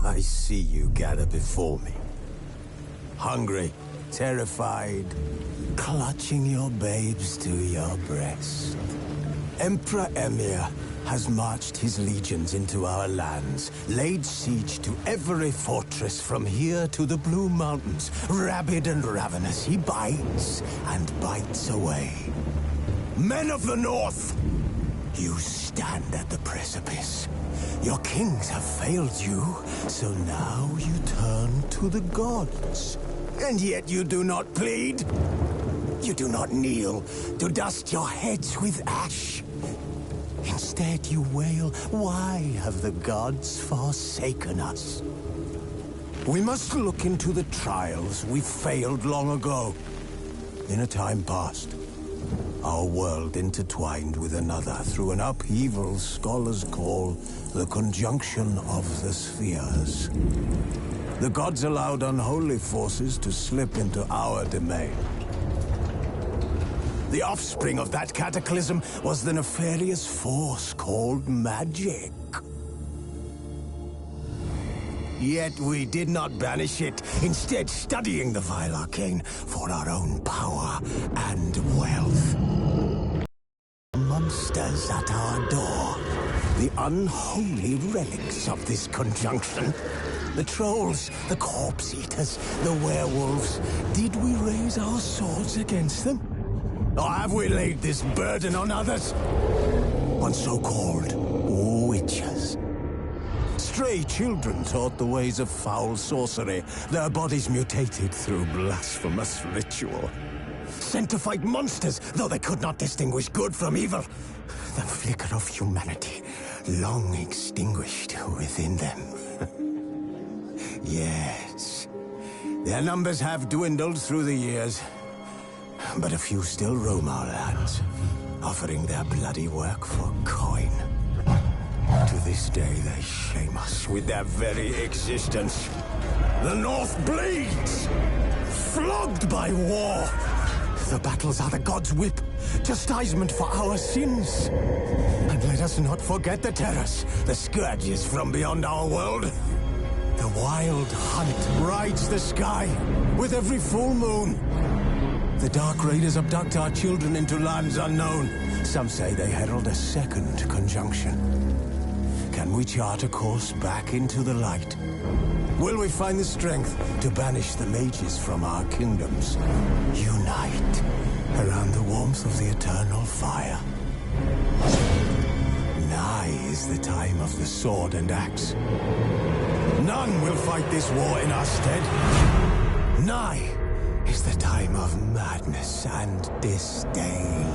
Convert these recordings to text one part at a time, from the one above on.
I see you gather before me. Hungry, terrified, clutching your babes to your breast. Emperor Emir has marched his legions into our lands, laid siege to every fortress from here to the Blue Mountains. Rabid and ravenous, he bites and bites away. Men of the North, you stand at the precipice. Your kings have failed you, so now you turn to the gods. And yet you do not plead. You do not kneel to dust your heads with ash. Instead you wail, why have the gods forsaken us? We must look into the trials we failed long ago. In a time past, our world intertwined with another through an upheaval scholars call the conjunction of the spheres. The gods allowed unholy forces to slip into our domain. The offspring of that cataclysm was the nefarious force called magic. Yet we did not banish it, instead studying the vile arcane for our own power and wealth. Monsters at our door, the unholy relics of this conjunction. The trolls, the corpse eaters, the werewolves. Did we raise our swords against them? Or have we laid this burden on others? On so-called witches. Stray children taught the ways of foul sorcery, their bodies mutated through blasphemous ritual. Sent to fight monsters, though they could not distinguish good from evil. The flicker of humanity, long extinguished within them. Yes, their numbers have dwindled through the years. But a few still roam our lands, offering their bloody work for coin. To this day, they shame us with their very existence. The North bleeds, flogged by war. The battles are the gods' whip, chastisement for our sins. And let us not forget the terrors, the scourges from beyond our world. The wild hunt rides the sky with every full moon. The Dark Raiders abduct our children into lands unknown. Some say they herald a second conjunction. Can we chart a course back into the light? Will we find the strength to banish the mages from our kingdoms? Unite around the warmth of the eternal fire. Nigh is the time of the sword and axe. None will fight this war in our stead. Nigh is the time of madness and disdain.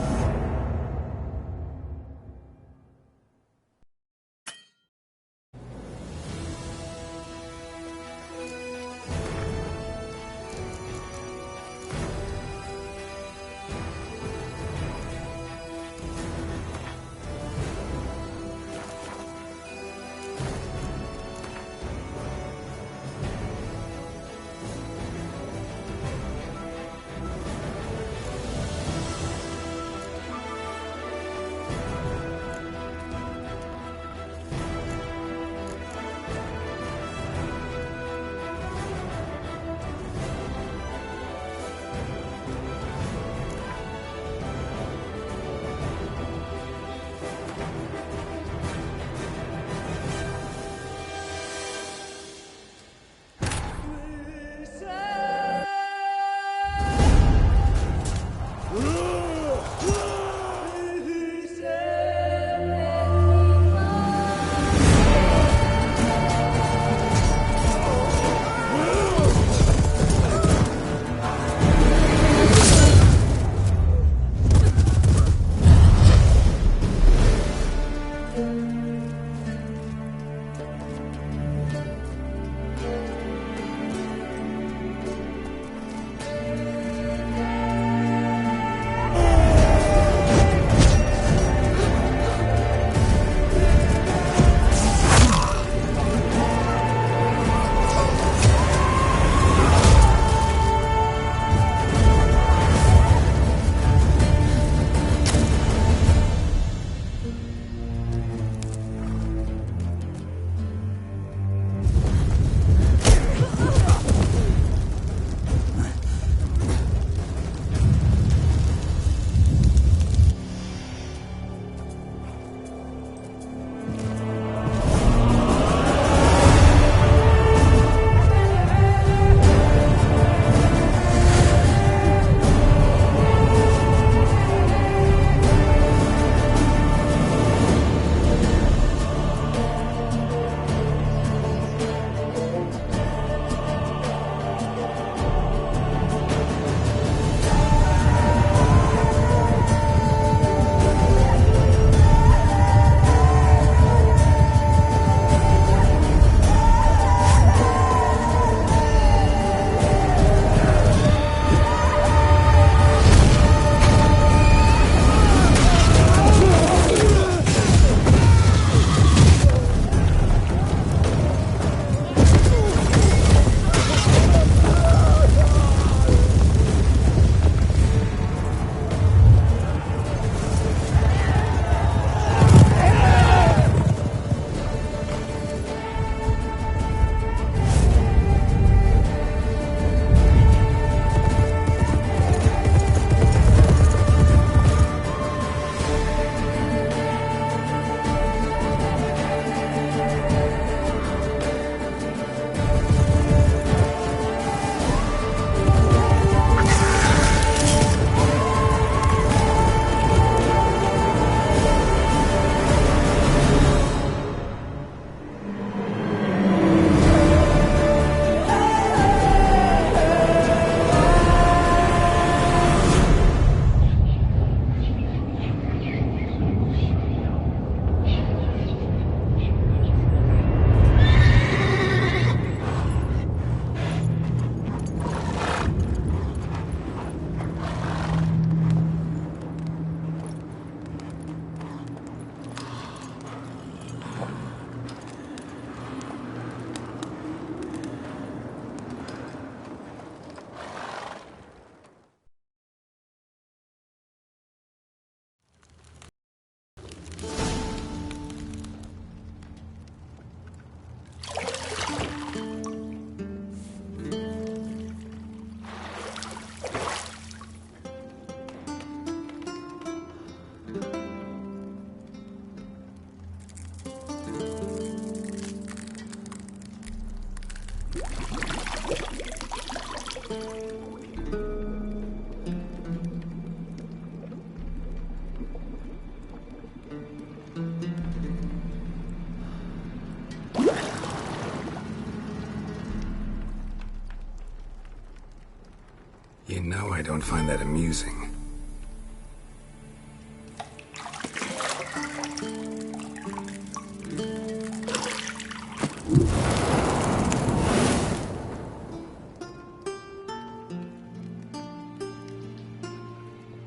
You know I don't find that amusing.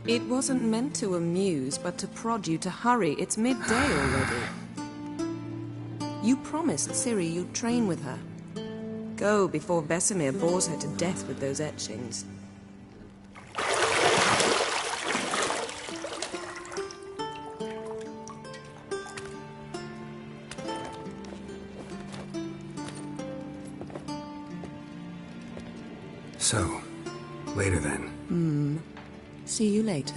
It wasn't meant to amuse, but to prod you to hurry. It's midday already. You promised Ciri you'd train with her. Go before Vesemir bores her to death with those etchings. So, later then. See you later.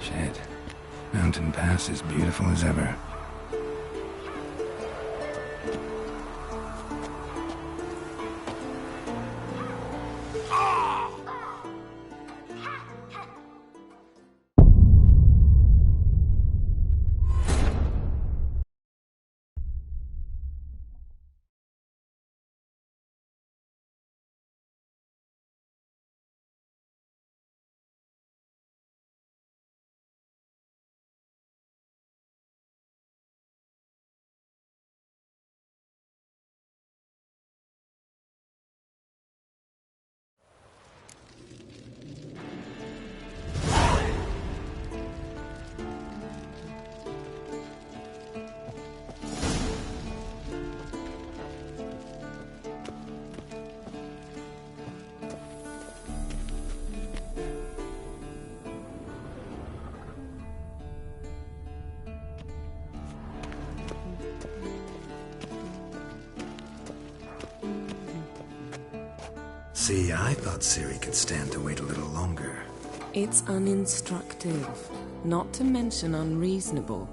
Shit. Mountain Pass is beautiful as ever. See, I thought Ciri could stand to wait a little longer. It's uninstructive, not to mention unreasonable.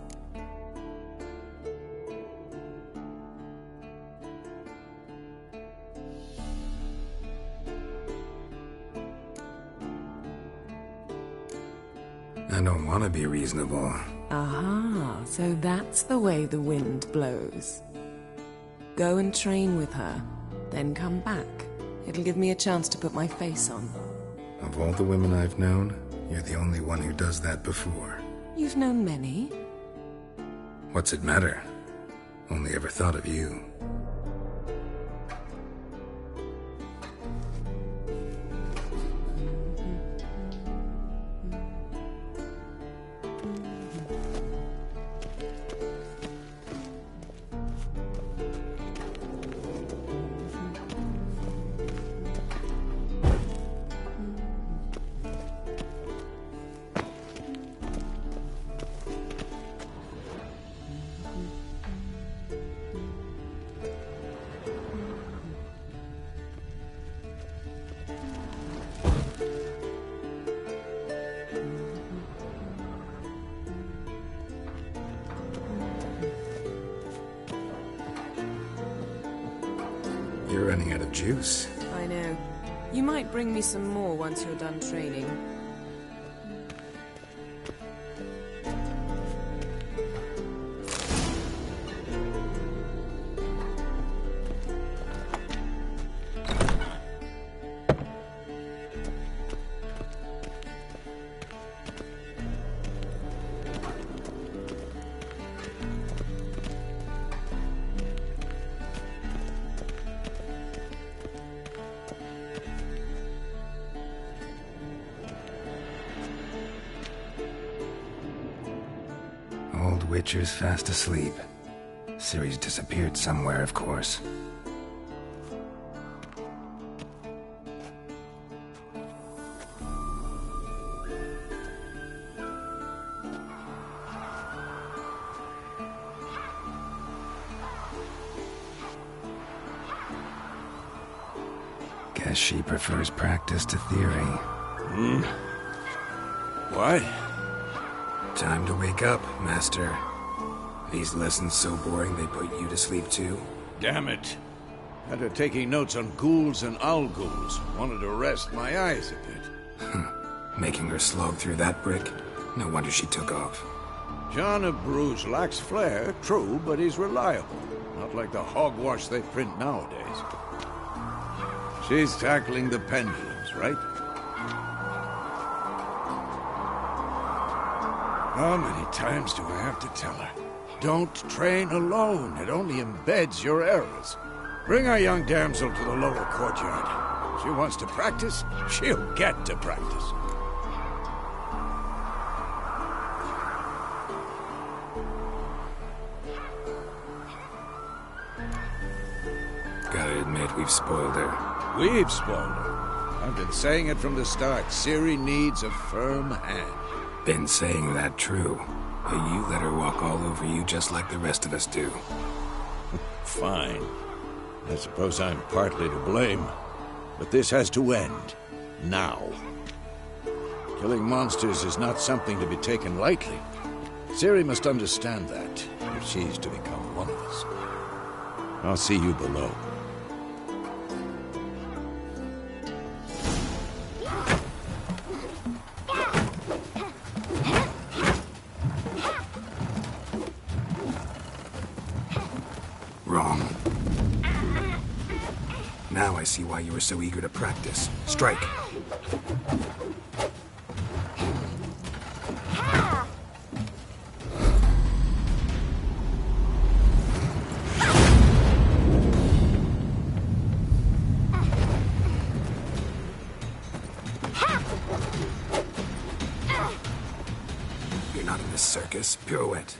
I don't want to be reasonable. Aha, so that's the way the wind blows. Go and train with her, then come back. It'll give me a chance to put my face on. Of all the women I've known, you're the only one who does that before. You've known many. What's it matter? Only ever thought of you. You're running out of juice. I know. You might bring me some more once you're done training. Old Witcher's fast asleep. Ciri's disappeared somewhere, of course. Guess she prefers practice to theory. What? Time to wake up, Master. These lessons so boring they put you to sleep too? Damn it. Had her taking notes on ghouls and owl ghouls. Wanted to rest my eyes a bit. Making her slog through that brick? No wonder she took off. John of Bruges lacks flair, true, but he's reliable. Not like the hogwash they print nowadays. She's tackling the pendulums, right? How many times do I have to tell her? Don't train alone. It only embeds your errors. Bring our young damsel to the lower courtyard. She wants to practice, she'll get to practice. Gotta admit, we've spoiled her. We've spoiled her. I've been saying it from the start. Ciri needs a firm hand. Been saying that true. But you let her walk all over you just like the rest of us do. Fine. I suppose I'm partly to blame. But this has to end. Now. Killing monsters is not something to be taken lightly. Ciri must understand that, if she's to become one of us. I'll see you below. Wrong. Now I see why you were so eager to practice. Strike. You're not in this circus. Pirouette.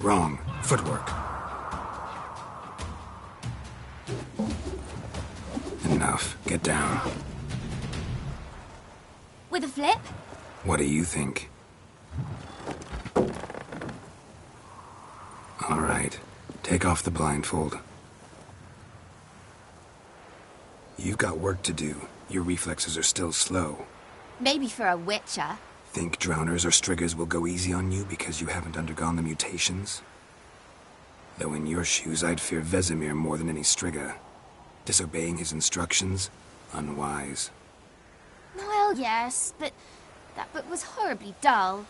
Wrong. Footwork. Enough. Get down. With a flip? What do you think? All right. Take off the blindfold. You've got work to do. Your reflexes are still slow. Maybe for a witcher. Think drowners or striggers will go easy on you because you haven't undergone the mutations? Though in your shoes, I'd fear Vesemir more than any strigger. Disobeying his instructions? Unwise. Well, yes, but That book was horribly dull.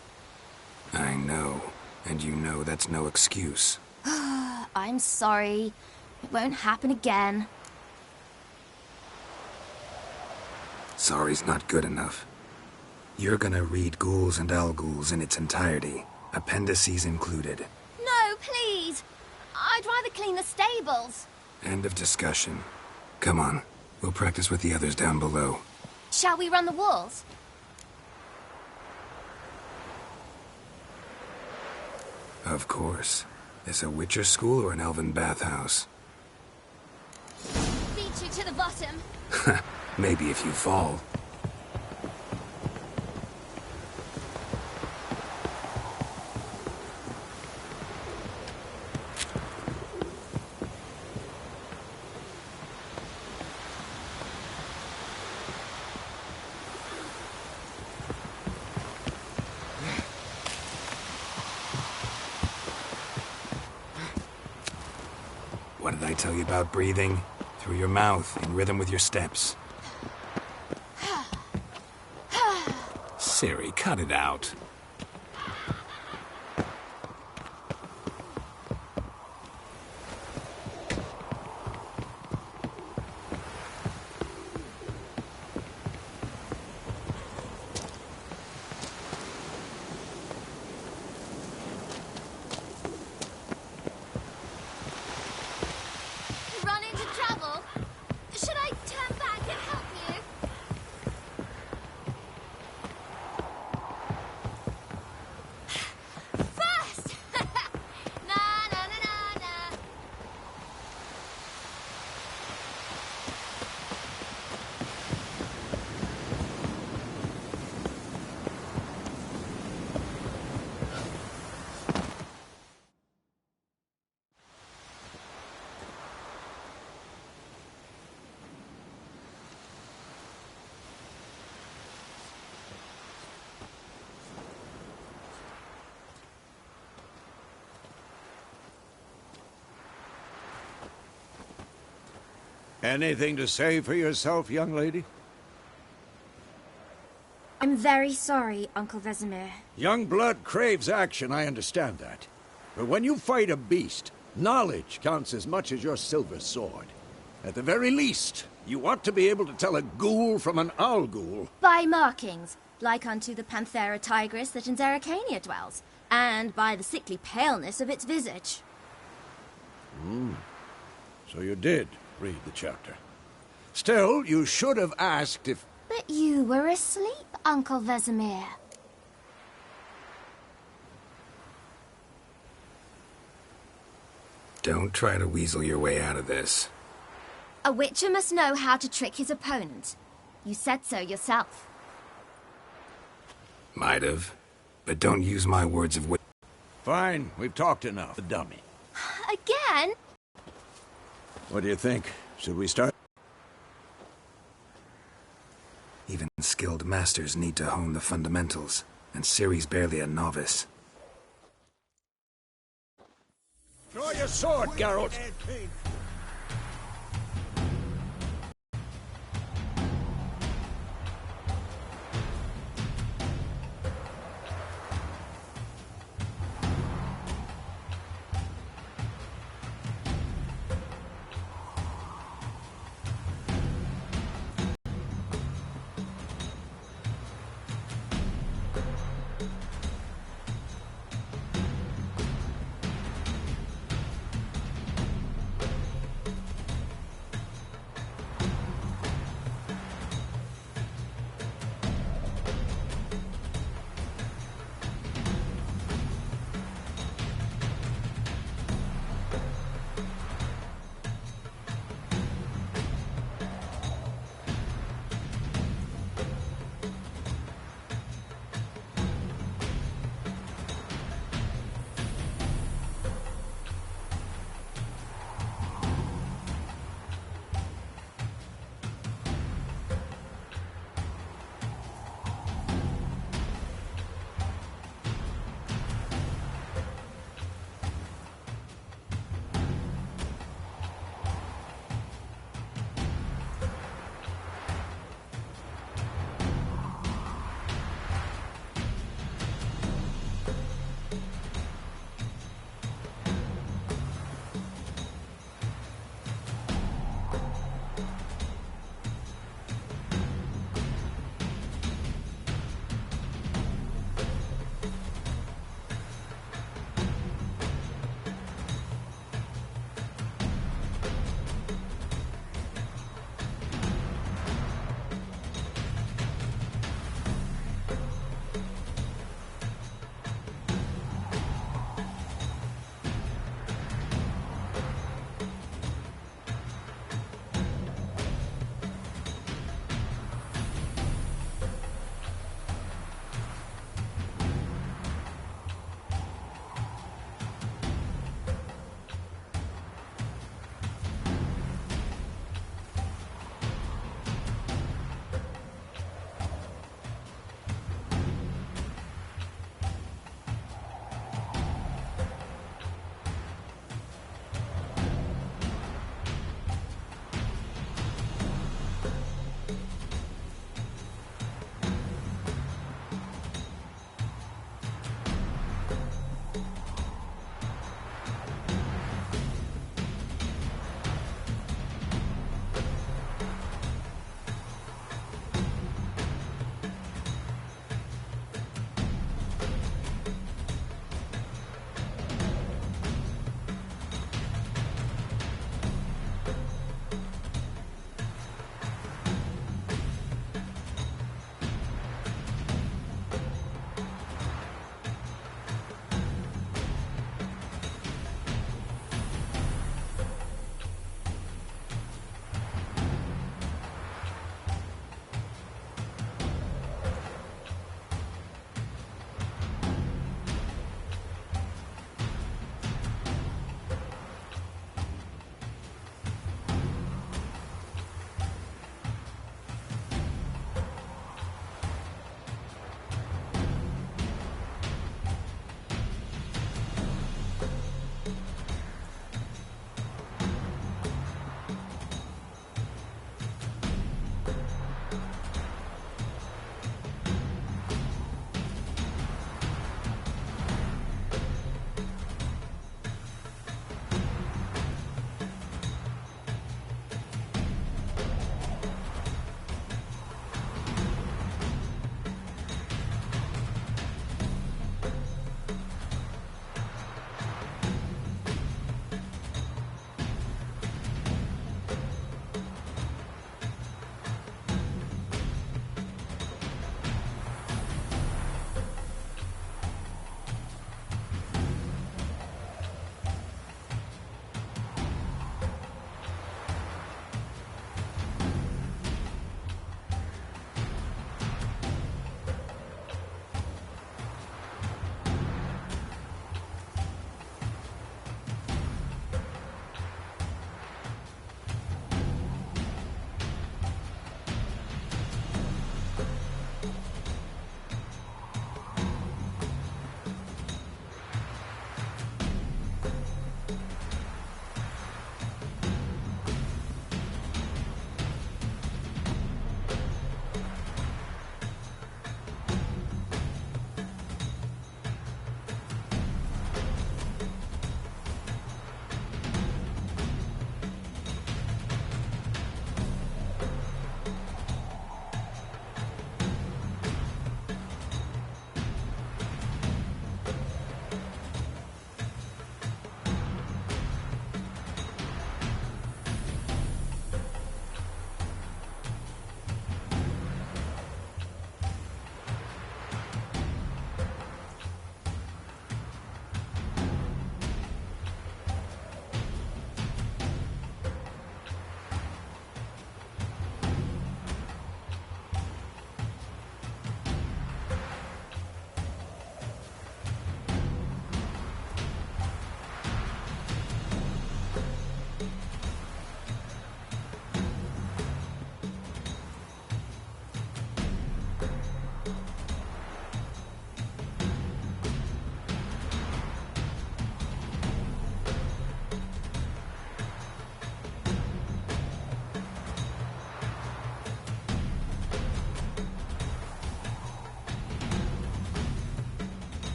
I know, and you know that's no excuse. I'm sorry. It won't happen again. Sorry's not good enough. You're gonna read Ghouls and Al-Ghouls in its entirety, appendices included. No, please! I'd rather clean the stables. End of discussion. Come on, we'll practice with the others down below. Shall we run the walls? Of course. This a Witcher school or an elven bathhouse? Beat you to the bottom. Maybe if you fall. What did I tell you about breathing? Through your mouth, in rhythm with your steps. Siri, cut it out. Run into trouble? Should I turn back and help you? First! Na na na na na. Anything to say for yourself, young lady? I'm very sorry, Uncle Vesemir. Young blood craves action, I understand that. But when you fight a beast, knowledge counts as much as your silver sword. At the very least, you ought to be able to tell a ghoul from an owl-ghoul. By markings, like unto the Panthera tigris that in Zeracania dwells, and by the sickly paleness of its visage. So you did read the chapter. Still, you should have asked if... But you were asleep, Uncle Vesemir. Don't try to weasel your way out of this. A witcher must know how to trick his opponent. You said so yourself. Might have. But don't use my words of Fine, we've talked enough. The dummy. Again? What do you think? Should we start? Even skilled masters need to hone the fundamentals, and Ciri's barely a novice. Draw your sword, Geralt!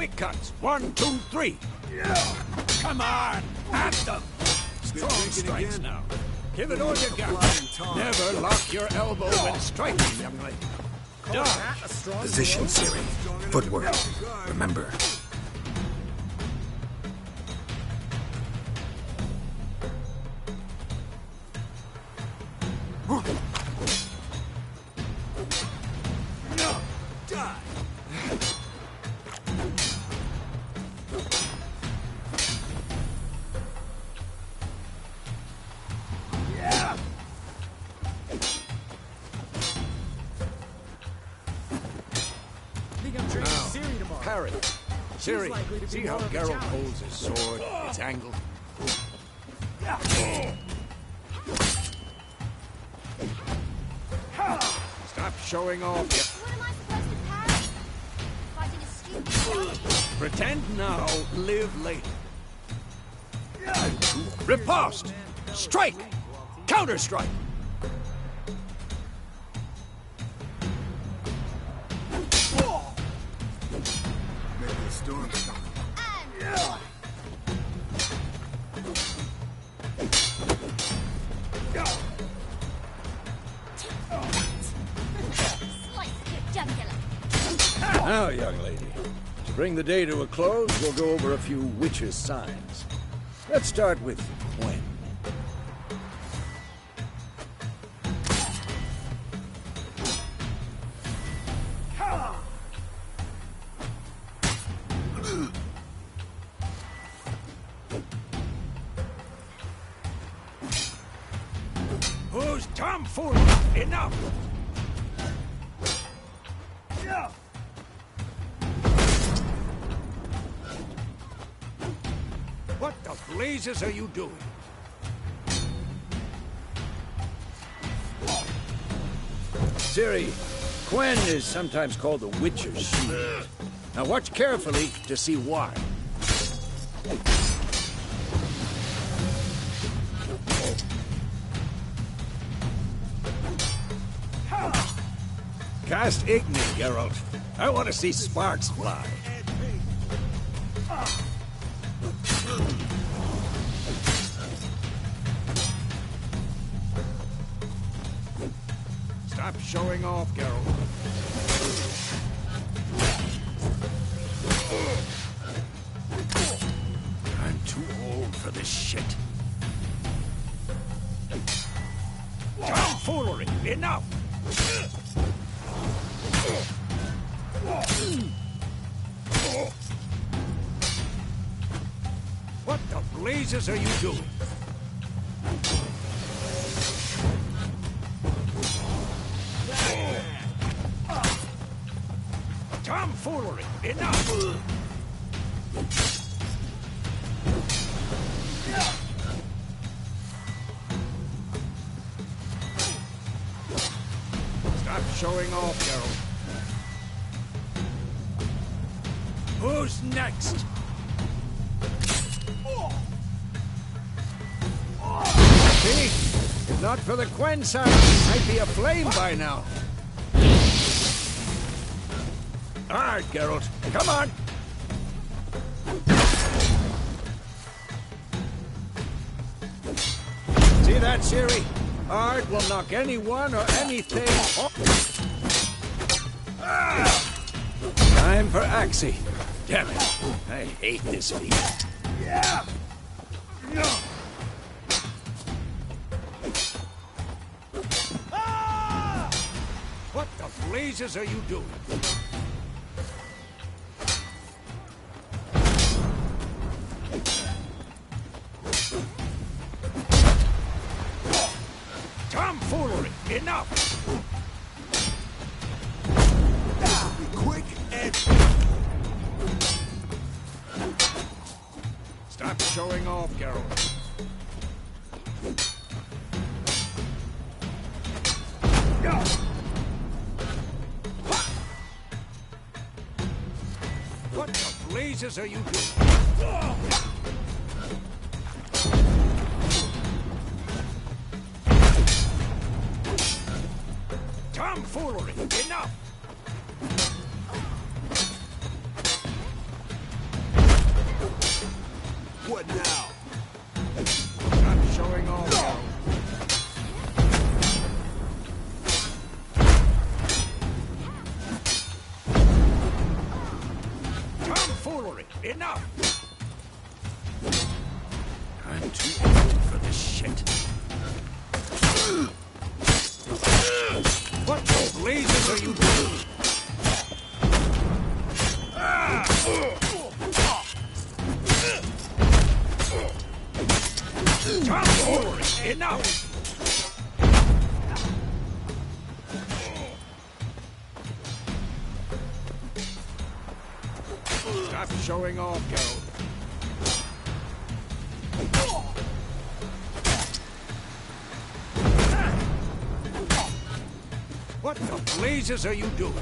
Quick cuts. 1, 2, 3. Come on, at them. Strong strikes now. Give it all you got. Never lock your elbow when striking, young lady. Dodge. Position, Siri. Footwork. Remember. Parry. Siri, see how Geralt holds his sword, its angle? Stop showing off. What am I supposed to parry? Fighting a stupid guy? Pretend now, live later. Riposte! Strike! Counter-strike! Now, young lady, to bring the day to a close, we'll go over a few witches' signs. Let's start with Gwen. Who's tomfoolery? Enough! What the blazes are you doing? Ciri, Gwen is sometimes called the Witcher's Shield. Now watch carefully to see why. Cast Igni, Geralt. I want to see sparks fly. Stop showing off, Geralt. I'm too old for this shit. Tomfoolery! Enough! What the blazes are you doing? Tomfoolery! Enough! Stop showing off, Geralt. Who's next? See? If not for the Gwen sound, I'd be aflame by now. All right, Geralt. Come on. See that, Ciri? Art will knock anyone or anything off. Time for Axie. Damn it. I hate this feat. Yeah. What the blazes are you doing? Tomfoolery! Enough! Be quick and... Stop showing off, Geralt. What the blazes are you doing? Tomfoolery! Enough! blazes are you doing? Come forward! Enough! Stop showing off, Geralt. What the blazes are you doing?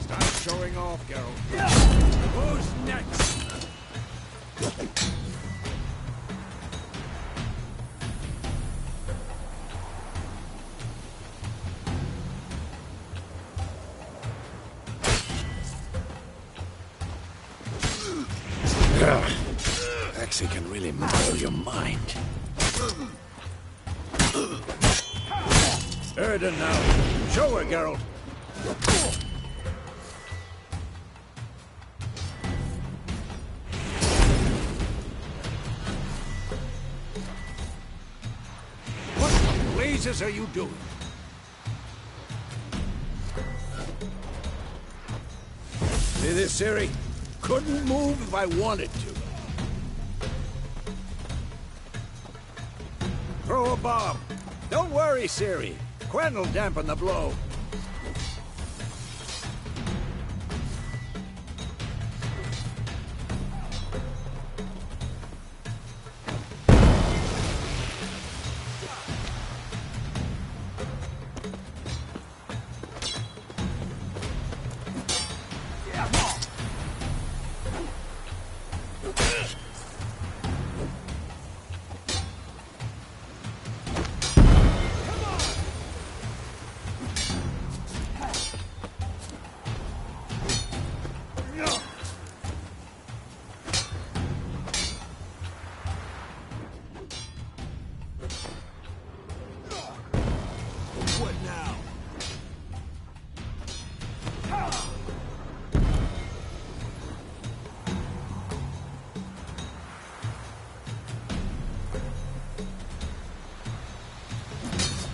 Stop showing off, Geralt. Who's next? Actually can really muddle your mind. Erden now. Show her, Geralt. What the blazes are you doing? See this, Ciri? Couldn't move if I wanted to. Throw a bomb. Don't worry, Ciri. Quen will dampen the blow. What now?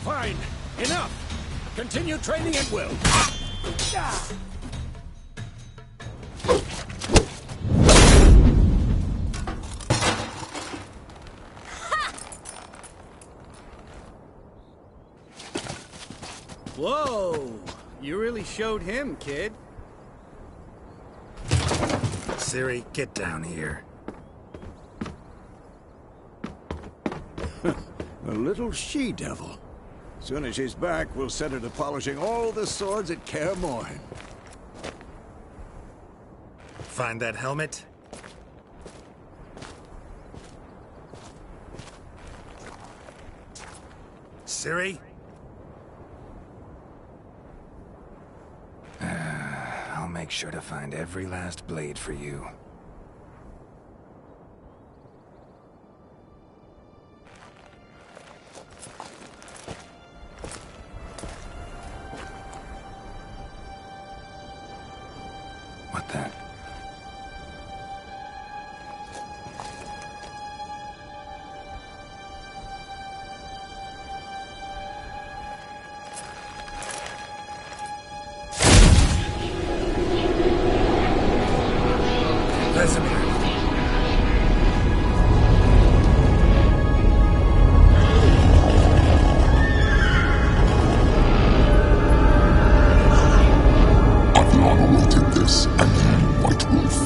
Fine. Enough. Continue training at will. Whoa! You really showed him, kid. Ciri, get down here. A little she-devil. Soon as she's back, we'll set her to polishing all the swords at Kaer Morhen. Find that helmet? Ciri? I'll make sure to find every last blade for you. What then? Vesemir. I've long awaited this, and you, White Wolf.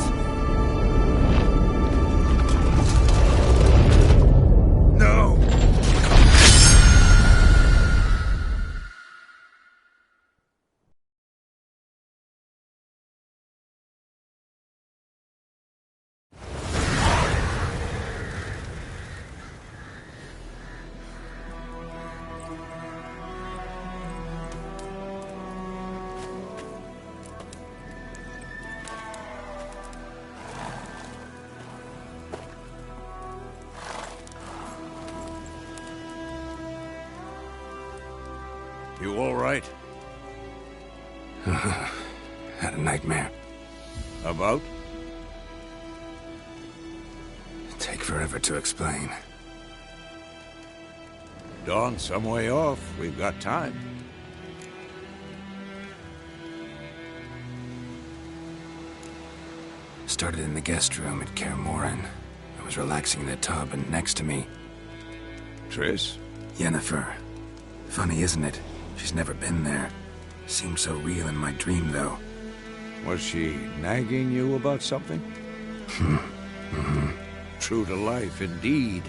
No! You all right? Had a nightmare. About? take forever to explain. Dawn's some way off. We've got time. Started in the guest room at Kaer Morhen. I was relaxing in the tub, and next to me, Triss? Yennefer. Funny, isn't it? She's never been there. Seemed so real in my dream, though. Was she nagging you about something? True to life, indeed.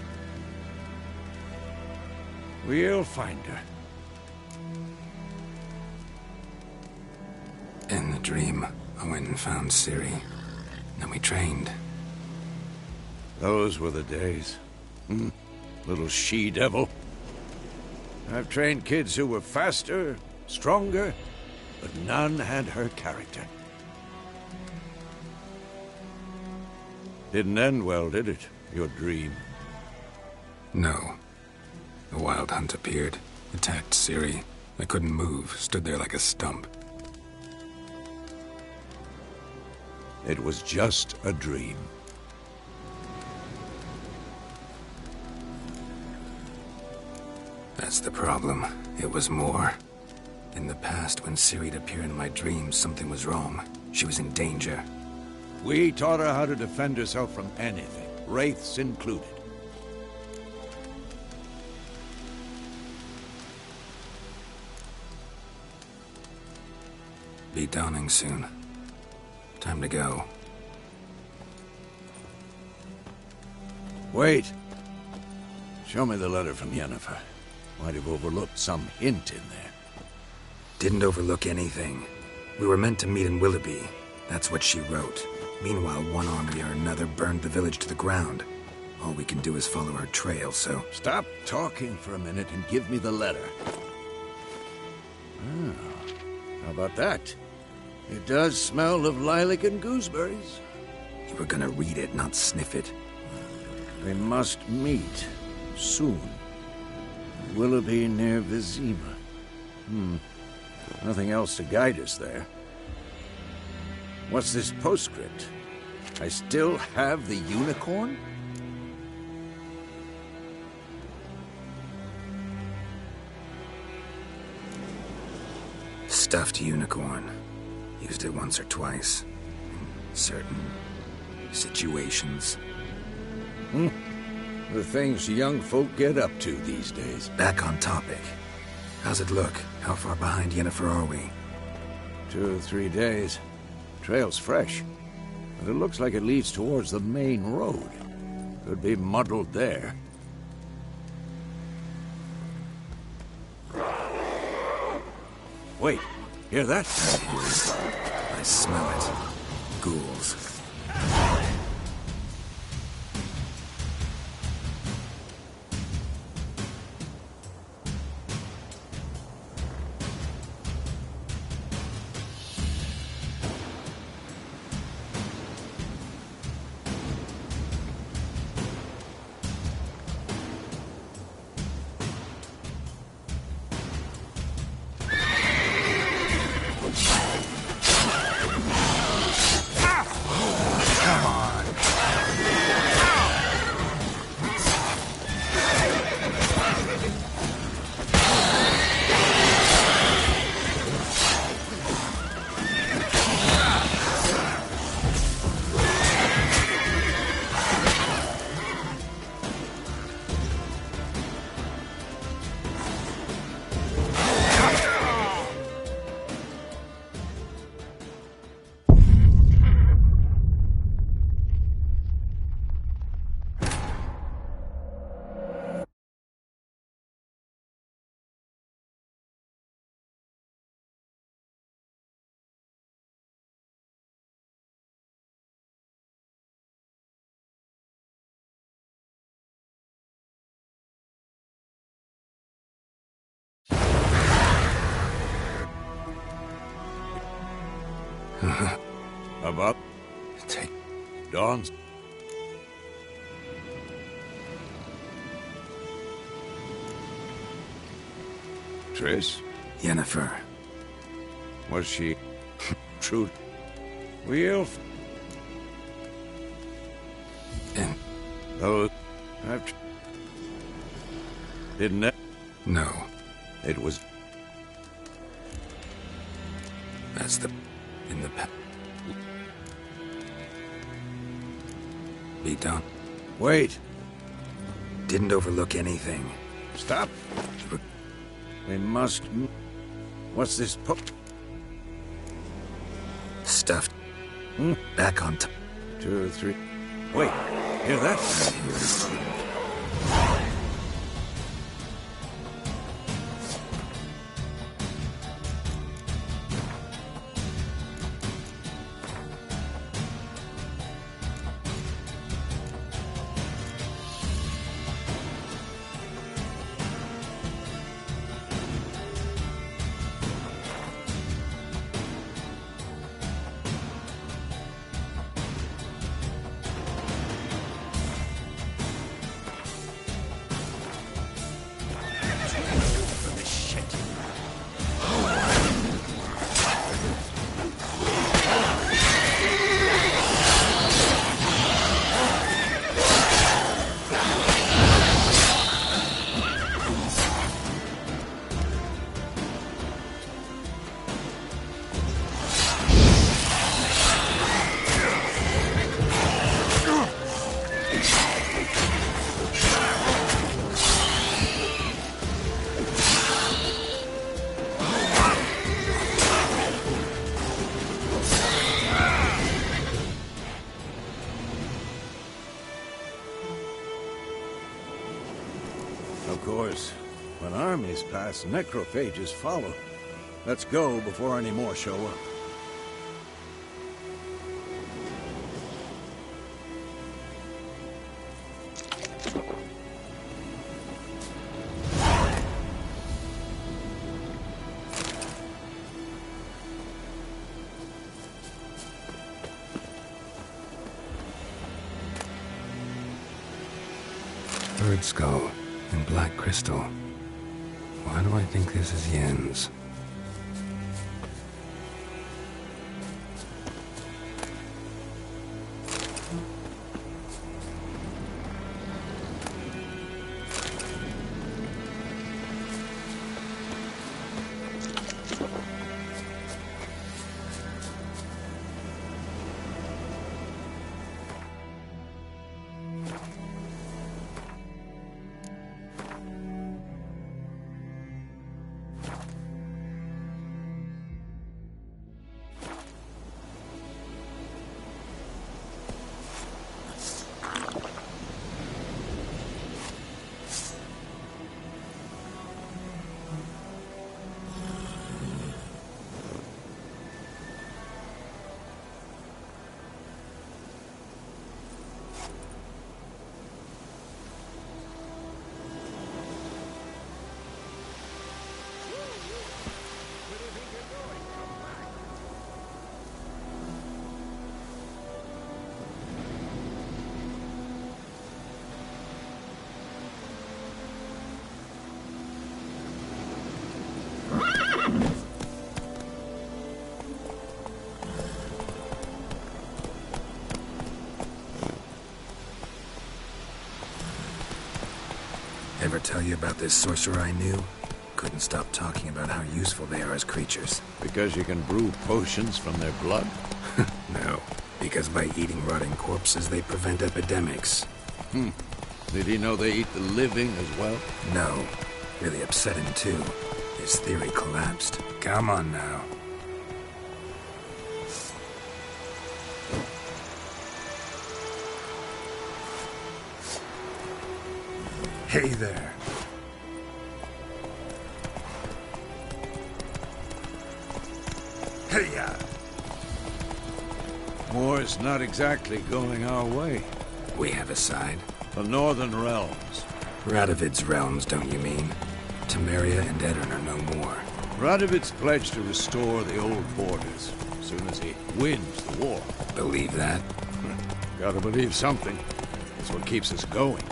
We'll find her. In the dream, I went and found Ciri. Then we trained. Those were the days. Little she-devil. I've trained kids who were faster, stronger, but none had her character. Didn't end well, did it? Your dream? No. A wild hunt appeared, attacked Ciri. I couldn't move, stood there like a stump. It was just a dream. That's the problem. It was more. In the past, when Ciri'd appear in my dreams, something was wrong. She was in danger. We taught her how to defend herself from anything, wraiths included. Be dawning soon. Time to go. Wait. Show me the letter from Yennefer. Might have overlooked some hint in there. Didn't overlook anything. We were meant to meet in Willoughby. That's what she wrote. Meanwhile, one army or another burned the village to the ground. All we can do is follow her trail, so... Stop talking for a minute and give me the letter. How about that? It does smell of lilac and gooseberries. You were gonna read it, not sniff it. They must meet soon. Willoughby near Vizima. Nothing else to guide us there. What's this postscript? I still have the unicorn? Stuffed unicorn. Used it once or twice. In certain situations. The things young folk get up to these days. Back on topic. How's it look? How far behind Yennefer are we? 2 or 3 days. Trail's fresh, but it looks like it leads towards the main road. Could be muddled there. Wait, hear that? I smell it. Ghouls. About Take... Dawn's. Triss? Yennefer. Was she true? We'll... In Oh, didn't it? No. It was... That's the... in the... Be done. Wait! Didn't overlook anything. Stop! We must... What's this Stuffed. Back on top. 2 or 3... Wait! Hear that? Of course, when armies pass, necrophages follow. Let's go before any more show up. Bird skull and black crystal. Why do I think this is Yen's? Ever tell you about this sorcerer I knew? Couldn't stop talking about how useful they are as creatures. Because you can brew potions from their blood? No, because by eating rotting corpses, they prevent epidemics. Did he know they eat the living as well? No, really upset him too. His theory collapsed. Come on now. Hey there. Hey-ya! War's not exactly going our way. We have a side. The Northern Realms. Radovid's realms, don't you mean? Temeria and Edirn are no more. Radovid's pledged to restore the old borders as soon as he wins the war. Believe that? Gotta believe something. It's what keeps us going.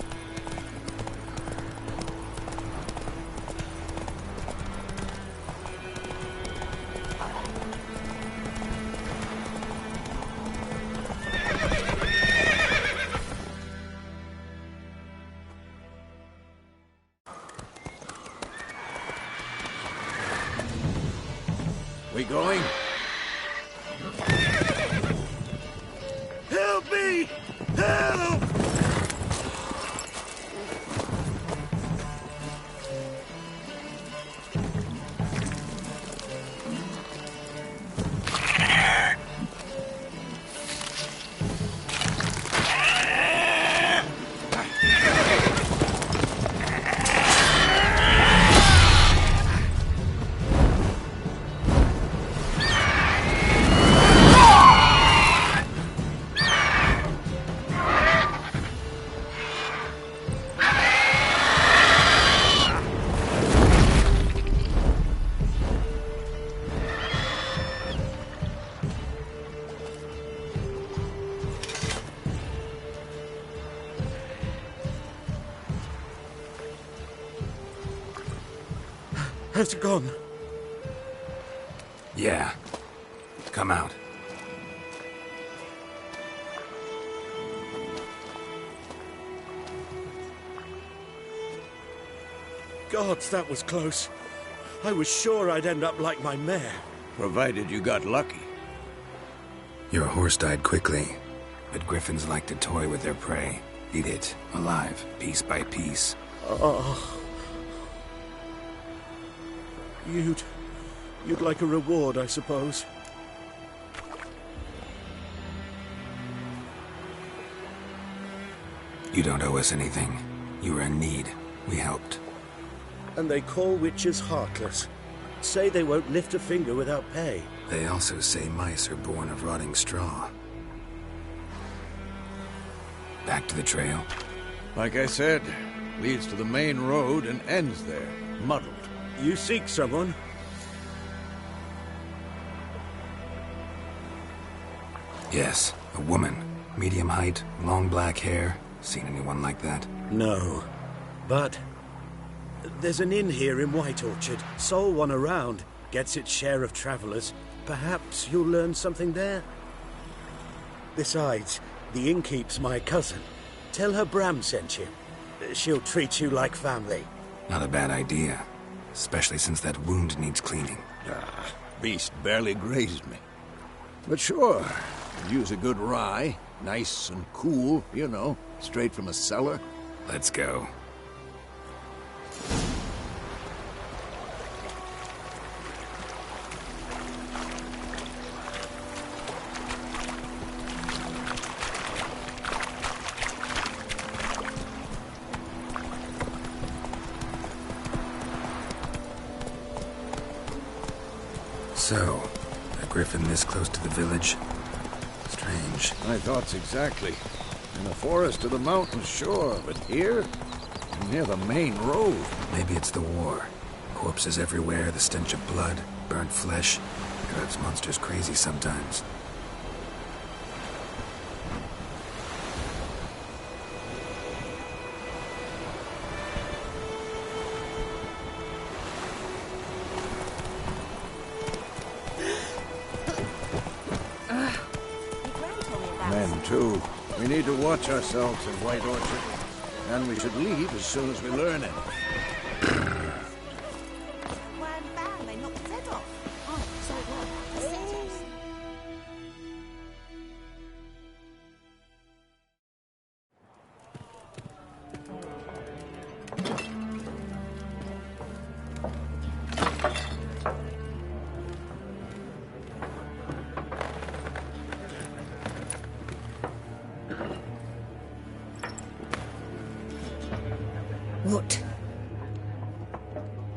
Has it gone? Yeah. Come out. Gods, that was close. I was sure I'd end up like my mare. Provided you got lucky. Your horse died quickly, but griffins like to toy with their prey. Eat it, alive, piece by piece. Oh. You'd like a reward, I suppose. You don't owe us anything. You were in need. We helped. And they call witches heartless. Say they won't lift a finger without pay. They also say mice are born of rotting straw. Back to the trail. Like I said, leads to the main road and ends there, muddled. You seek someone? Yes, a woman. Medium height, long black hair. Seen anyone like that? No. But there's an inn here in White Orchard. Sole one around. Gets its share of travelers. Perhaps you'll learn something there? Besides, the innkeep's my cousin. Tell her Bram sent you. She'll treat you like family. Not a bad idea. Especially since that wound needs cleaning. Beast barely grazed me. But sure, use a good rye. Nice and cool, you know, straight from a cellar. Let's go. So, a griffin this close to the village? Strange. My thoughts exactly. In the forest or the mountains, sure, but here? Near the main road. Maybe it's the war. Corpses everywhere, the stench of blood, burnt flesh. Drives monsters crazy sometimes. Men, too. We need to watch ourselves in White Orchard. And we should leave as soon as we learn it. One bang, they knocked his head off. Oh, so it was. What?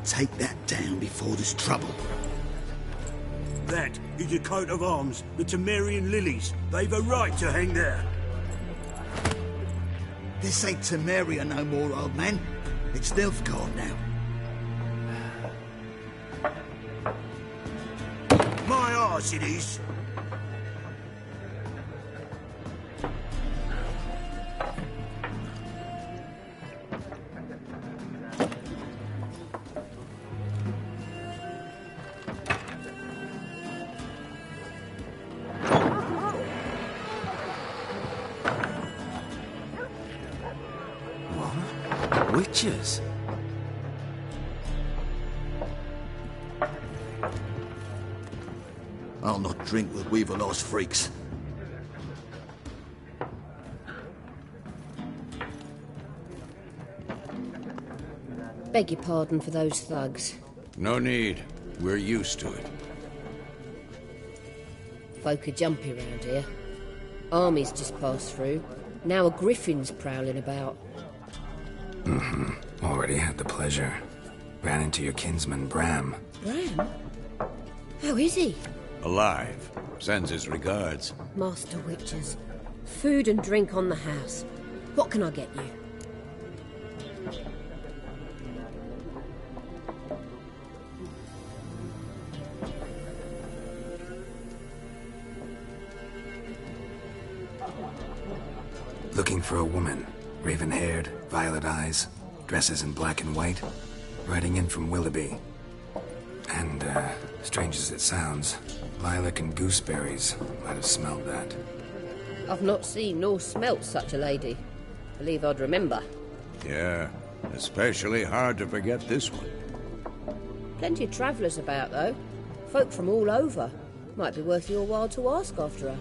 Take that down before there's trouble. That is a coat of arms, the Temerian lilies. They've a right to hang there. This ain't Temeria no more, old man. It's Nilfgaard now. My arse it is. Witches? I'll not drink with Weaverlost freaks. Beg your pardon for those thugs. No need. We're used to it. Folk are jumpy round here. Armies just passed through. Now a griffin's prowling about. Already had the pleasure. Ran into your kinsman, Bram. Bram? How is he? Alive. Sends his regards. Master witches. Food and drink on the house. What can I get you? Looking for a woman. Raven-haired, violet eyes, dresses in black and white. Riding in from Willoughby. And, strange as it sounds, lilac and gooseberries might have smelled that. I've not seen nor smelt such a lady. Believe I'd remember. Yeah, especially hard to forget this one. Plenty of travellers about, though. Folk from all over. Might be worth your while to ask after her.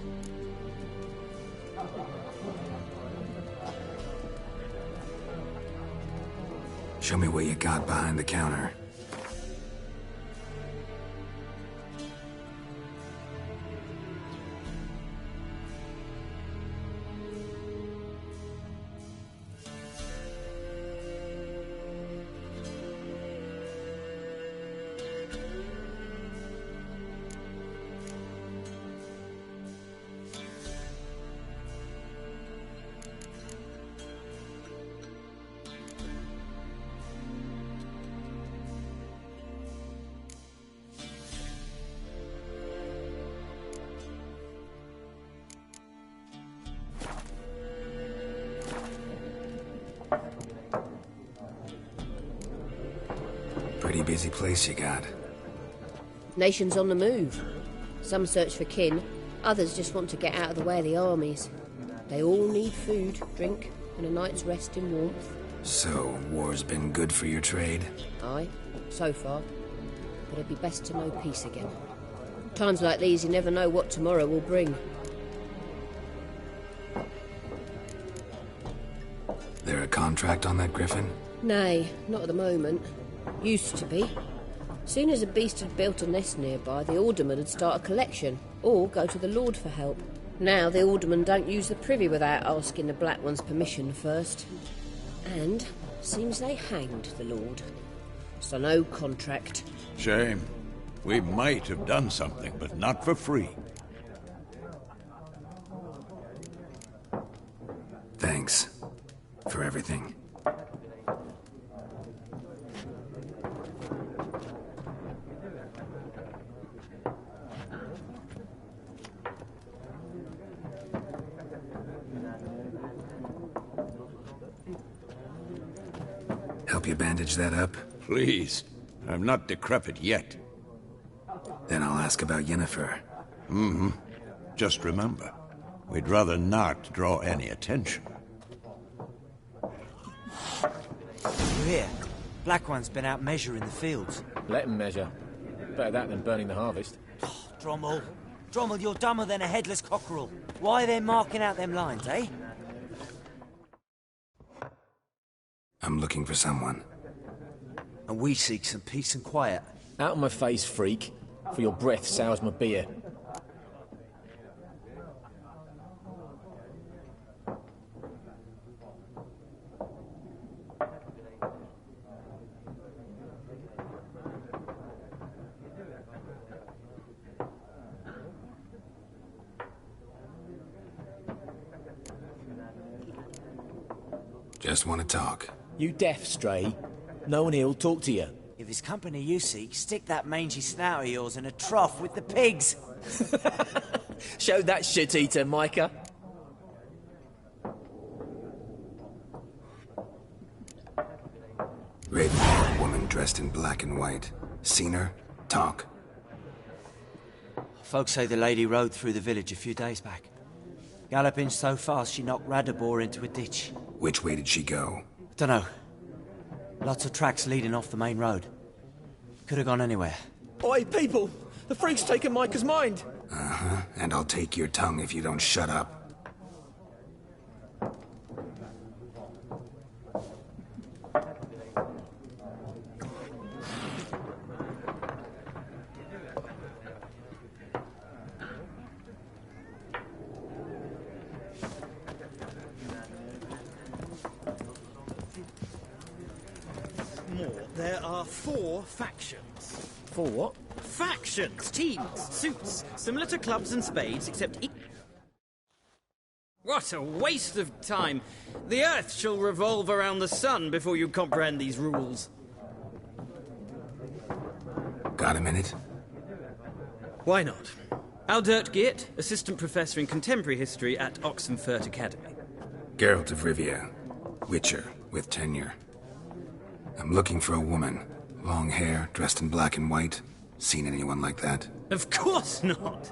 Show me what you got behind the counter. Pretty busy place you got. Nations on the move. Some search for kin, others just want to get out of the way of the armies. They all need food, drink, and a night's rest in warmth. So, war's been good for your trade? Aye, so far. But it'd be best to know peace again. Times like these, you never know what tomorrow will bring. There a contract on that griffin? Nay, not at the moment. Used to be. Soon as a beast had built a nest nearby, the alderman would start a collection, or go to the Lord for help. Now the aldermen don't use the privy without asking the Black One's permission first. And seems they hanged the Lord. So no contract. Shame. We might have done something, but not for free. Thanks for everything. Help you bandage that up? Please. I'm not decrepit yet. Then I'll ask about Yennefer. Mm-hmm. Just remember, we'd rather not draw any attention. You hear? Black One's been out measuring the fields. Let him measure. Better that than burning the harvest. Drommel. Drommel, you're dumber than a headless cockerel. Why are they marking out them lines, eh? I'm looking for someone. And we seek some peace and quiet. Out of my face, freak. For your breath sours my beer. Just want to talk. You deaf, Stray? No one here'll talk to you. If it's company you seek, stick that mangy snout of yours in a trough with the pigs. Show that shit-eater, Micah. Raven, woman dressed in black and white. Seen her? Talk. Folks say the lady rode through the village a few days back. Galloping so fast she knocked Radabor into a ditch. Which way did she go? Dunno. Lots of tracks leading off the main road. Could have gone anywhere. Oi, people! The freak's taken Micah's mind! Uh-huh, and I'll take your tongue if you don't shut up. There are 4 factions. 4 what? Factions! Teams! Suits! Similar to clubs and spades, except... What a waste of time! The Earth shall revolve around the sun before you comprehend these rules. Got a minute? Why not? Aldert Geert, Assistant Professor in Contemporary History at Oxenfurt Academy. Geralt of Rivia. Witcher, with tenure. I'm looking for a woman. Long hair, dressed in black and white. Seen anyone like that? Of course not.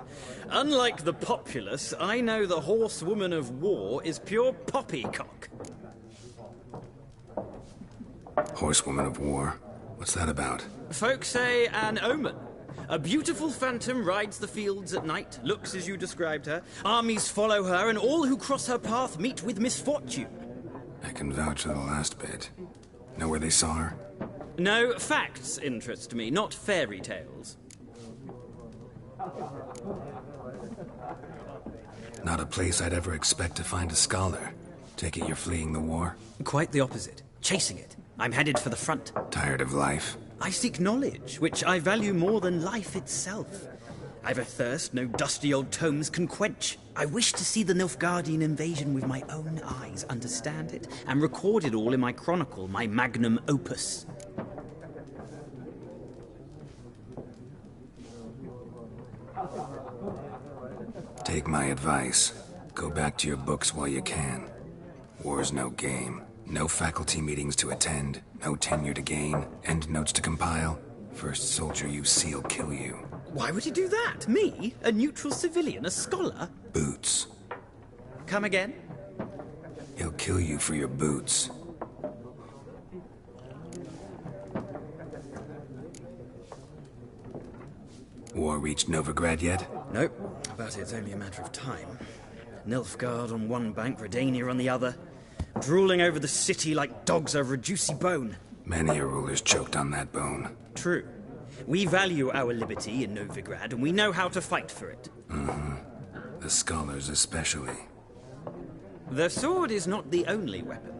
Unlike the populace, I know the horsewoman of war is pure poppycock. Horsewoman of war? What's that about? Folks say an omen. A beautiful phantom rides the fields at night, looks as you described her. Armies follow her, and all who cross her path meet with misfortune. I can vouch for the last bit. Know where they saw her? No, facts interest me, not fairy tales. Not a place I'd ever expect to find a scholar. Take it you're fleeing the war? Quite the opposite. Chasing it. I'm headed for the front. Tired of life? I seek knowledge, which I value more than life itself. I've a thirst no dusty old tomes can quench. I wish to see the Nilfgaardian invasion with my own eyes, understand it, and record it all in my chronicle, my magnum opus. Take my advice. Go back to your books while you can. War's no game. No faculty meetings to attend, no tenure to gain, endnotes to compile. First soldier you see'll kill you. Why would he do that? Me? A neutral civilian? A scholar? Boots. Come again? He'll kill you for your boots. War reached Novigrad yet? Nope, but it's only a matter of time. Nilfgaard on one bank, Redania on the other. Drooling over the city like dogs over a juicy bone. Many a ruler's choked on that bone. True. We value our liberty in Novigrad, and we know how to fight for it. Mm-hmm. The scholars especially. The sword is not the only weapon.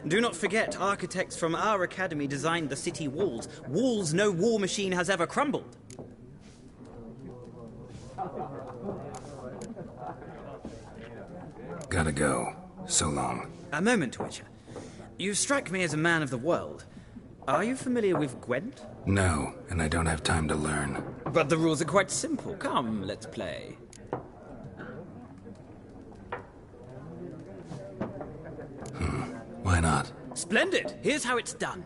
Do not forget, architects from our academy designed the city walls. Walls no war machine has ever crumbled. Gotta go. So long. A moment, Witcher. You strike me as a man of the world. Are you familiar with Gwent? No, and I don't have time to learn. But the rules are quite simple. Come, let's play. Why not? Splendid! Here's how it's done.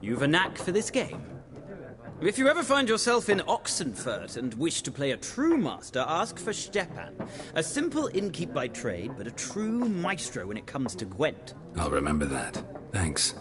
You've a knack for this game. If you ever find yourself in Oxenfurt and wish to play a true master, ask for Stepan. A simple innkeep by trade, but a true maestro when it comes to Gwent. I'll remember that. Thanks.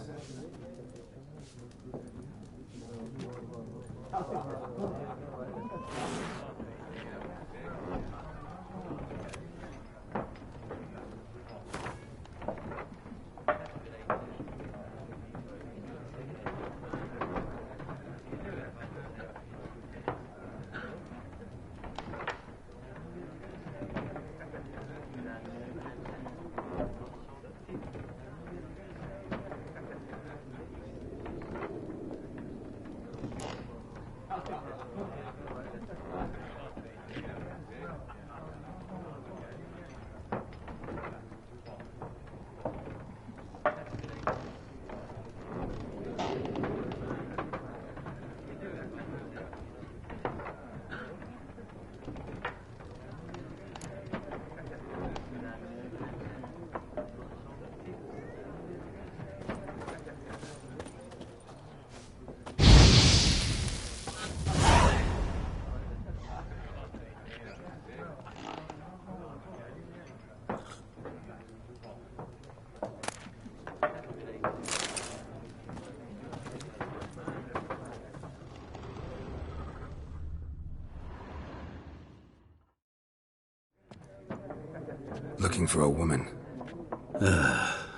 Looking for a woman.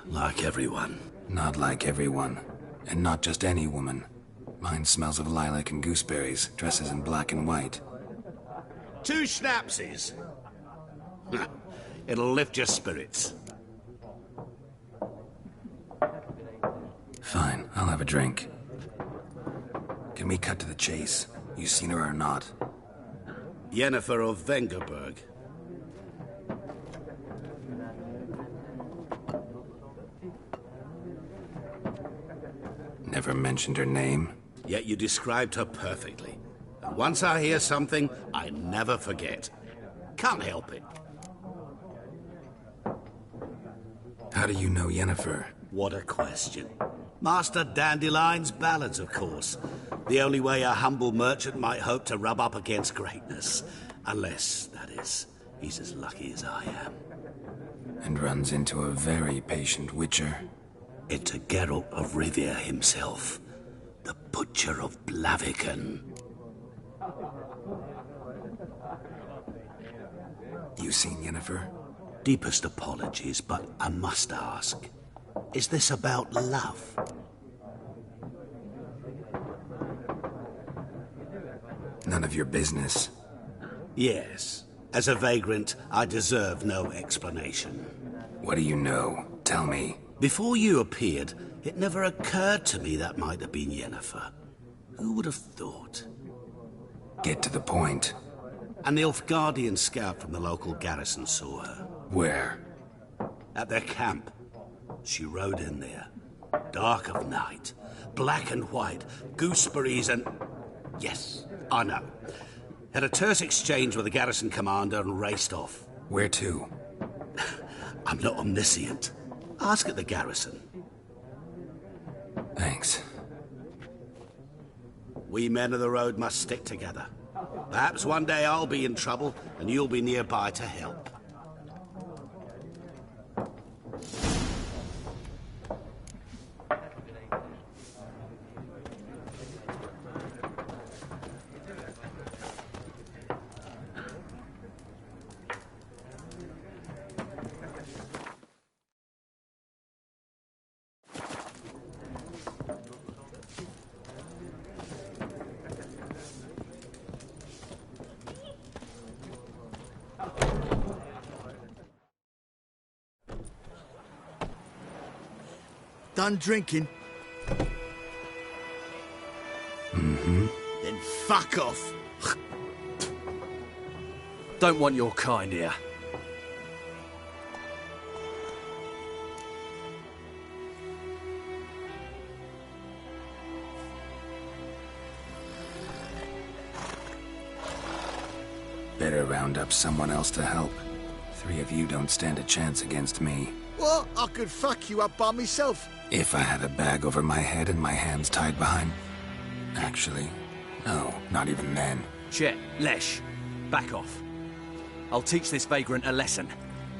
Like everyone. Not like everyone. And not just any woman. Mine smells of lilac and gooseberries, dresses in black and white. 2 schnapsies. It'll lift your spirits. Fine, I'll have a drink. Can we cut to the chase? You seen her or not? Yennefer of Vengerberg. Never mentioned her name. Yet you described her perfectly. And once I hear something, I never forget. Can't help it. How do you know Yennefer? What a question. Master Dandelion's ballads, of course. The only way a humble merchant might hope to rub up against greatness. Unless, that is, he's as lucky as I am. And runs into a very patient witcher. It's a Geralt of Rivia himself. The Butcher of Blaviken. You seen Yennefer? Deepest apologies, but I must ask. Is this about love? None of your business. Yes. As a vagrant, I deserve no explanation. What do you know? Tell me. Before you appeared, it never occurred to me that might have been Yennefer. Who would have thought? Get to the point. An Nilfgaardian scout from the local garrison saw her. Where? At their camp. She rode in there. Dark of night. Black and white. Gooseberries and... Yes, I know. Had a terse exchange with the garrison commander and raced off. Where to? I'm not omniscient. Ask at the garrison. Thanks. We men of the road must stick together. Perhaps one day I'll be in trouble and you'll be nearby to help. Done drinking? Mm-hmm. Then fuck off. Don't want your kind here. Better round up someone else to help. 3 of you don't stand a chance against me. What? I could fuck you up by myself. If I had a bag over my head and my hands tied behind... Actually, no, not even then. Chet, Lesh, back off. I'll teach this vagrant a lesson.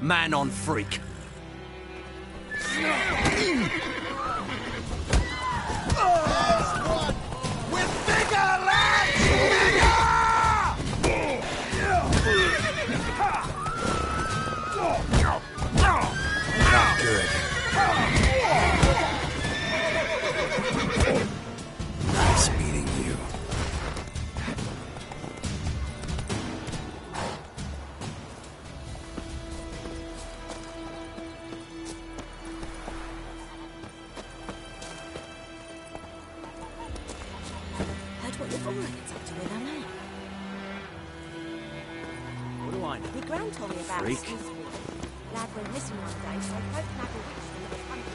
Man on freak. With bigger legs! Bigger! Not good. Nice meeting you. Heard what your father gets up to with her now. What do I know? Your gran told me about Freak. his school. Lad went missing one day, so I hope Nagel reached him at 100.